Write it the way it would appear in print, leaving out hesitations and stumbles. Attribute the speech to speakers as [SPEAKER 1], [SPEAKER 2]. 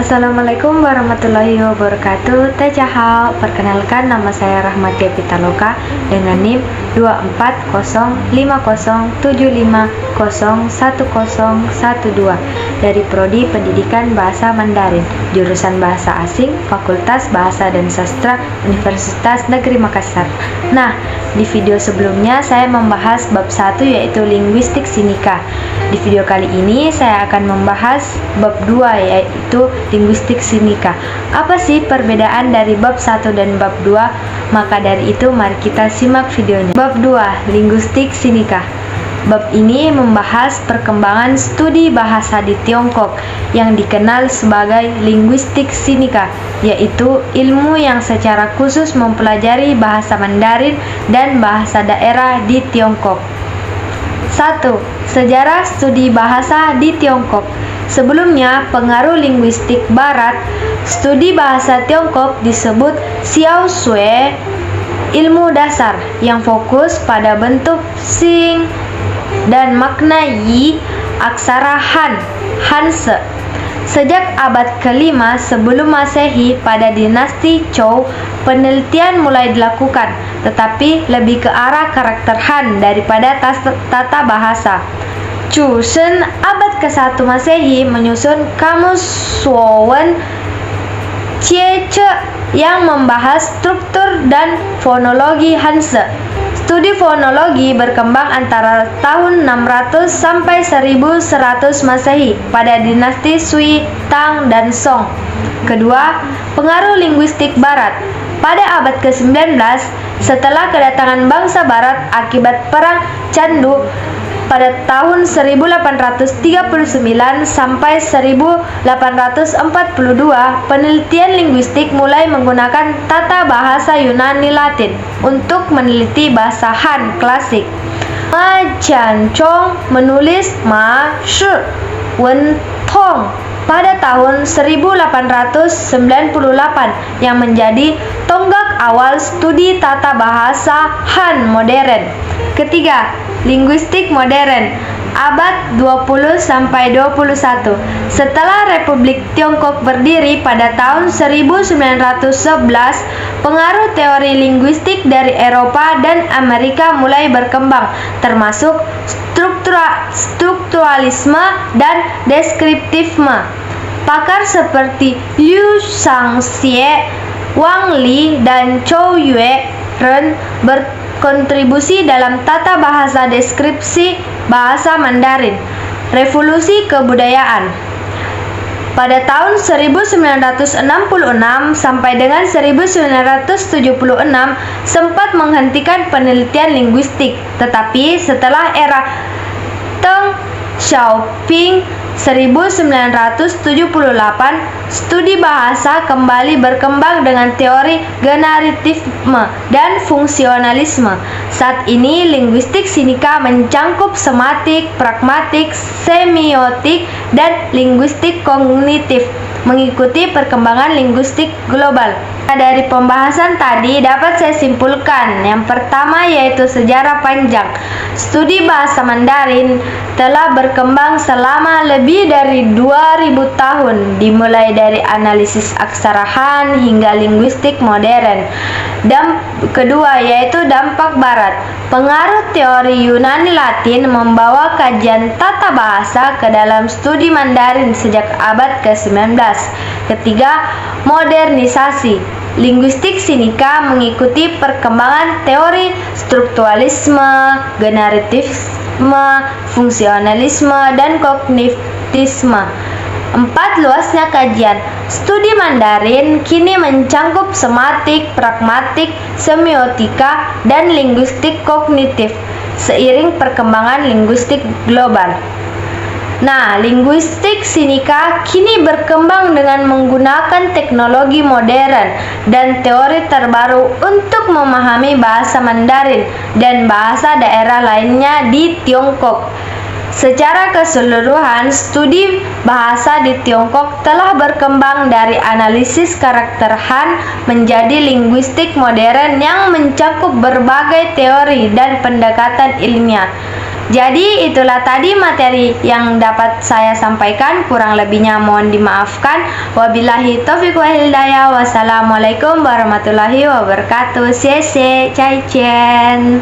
[SPEAKER 1] Assalamualaikum warahmatullahi wabarakatuh. Tejahal, perkenalkan nama saya Rahmatia Pitaloka dengan NIM 2405075011012 dari Prodi Pendidikan Bahasa Mandarin, jurusan Bahasa Asing, Fakultas Bahasa dan Sastra, Universitas Negeri Makassar. Nah, di video sebelumnya saya membahas bab 1 yaitu linguistik sinika. Di video kali ini saya akan membahas bab 2 yaitu linguistik sinika. Apa sih perbedaan dari bab 1 dan bab 2? Maka dari itu mari kita simak videonya. Bab 2, linguistik sinika. Bab ini membahas perkembangan studi bahasa di Tiongkok yang dikenal sebagai linguistik sinika, yaitu ilmu yang secara khusus mempelajari bahasa Mandarin dan bahasa daerah di Tiongkok. 1. Sejarah studi bahasa di Tiongkok. Sebelumnya, pengaruh linguistik barat, studi bahasa Tiongkok disebut xiao shui, ilmu dasar yang fokus pada bentuk xing dan makna yi, aksara Han, Hanse. Sejak abad ke-5 sebelum Masehi pada dinasti Zhou, penelitian mulai dilakukan, tetapi lebih ke arah karakter Han daripada tata bahasa. Chu Shen abad ke-1 Masehi menyusun Kamus Suowen Cie Ce yang membahas struktur dan fonologi Hanse. Studi fonologi berkembang antara tahun 600 sampai 1100 Masehi pada dinasti Sui, Tang, dan Song. Kedua, pengaruh linguistik barat. Pada abad ke-19, setelah kedatangan bangsa barat akibat perang Candu pada tahun 1839 sampai 1842, penelitian linguistik mulai menggunakan tata bahasa Yunani Latin untuk meneliti bahasa Han klasik. Ma Jianzhong menulis Ma Shi Wen Tong pada tahun 1898 yang menjadi tonggak awal studi tata bahasa Han modern. Ketiga, linguistik modern abad 20 sampai 21. Setelah Republik Tiongkok berdiri pada tahun 1911, pengaruh teori linguistik dari Eropa dan Amerika mulai berkembang, termasuk strukturalisme dan deskriptivisme. Pakar seperti Liu Shangxie, Wang Li, dan Zhou Yue Ren berkontribusi dalam tata bahasa deskripsi bahasa Mandarin. Revolusi kebudayaan. Pada tahun 1966 sampai dengan 1976 sempat menghentikan penelitian linguistik, tetapi setelah era Deng Xiaoping 1978, studi bahasa kembali berkembang dengan teori generatifisme dan fungsionalisme. Saat ini, linguistik sinika mencangkup sematik, pragmatik, semiotik, dan linguistik kognitif, mengikuti perkembangan linguistik global. Dari pembahasan tadi dapat saya simpulkan, yang pertama yaitu sejarah panjang. Studi bahasa Mandarin telah berkembang selama lebih dari 2000 tahun, dimulai dari analisis aksara Han hingga linguistik modern. Dan kedua yaitu dampak barat. Pengaruh teori Yunani Latin membawa kajian tata bahasa ke dalam studi Mandarin sejak abad ke-19. Ketiga, modernisasi. Linguistik sinika mengikuti perkembangan teori strukturalisme, generatifisme, fungsionalisme, dan kognitisme. 4. Luasnya kajian. Studi Mandarin kini mencangkup sematik, pragmatik, semiotika, dan linguistik kognitif seiring perkembangan linguistik global. Nah, linguistik sinika kini berkembang dengan menggunakan teknologi modern dan teori terbaru untuk memahami bahasa Mandarin dan bahasa daerah lainnya di Tiongkok. Secara keseluruhan, studi bahasa di Tiongkok telah berkembang dari analisis karakter Han menjadi linguistik modern yang mencakup berbagai teori dan pendekatan ilmiah. Jadi itulah tadi materi yang dapat saya sampaikan, kurang lebihnya mohon dimaafkan. Wabillahi taufiq wal hidayah. Wassalamualaikum warahmatullahi wabarakatuh. Cai Chen.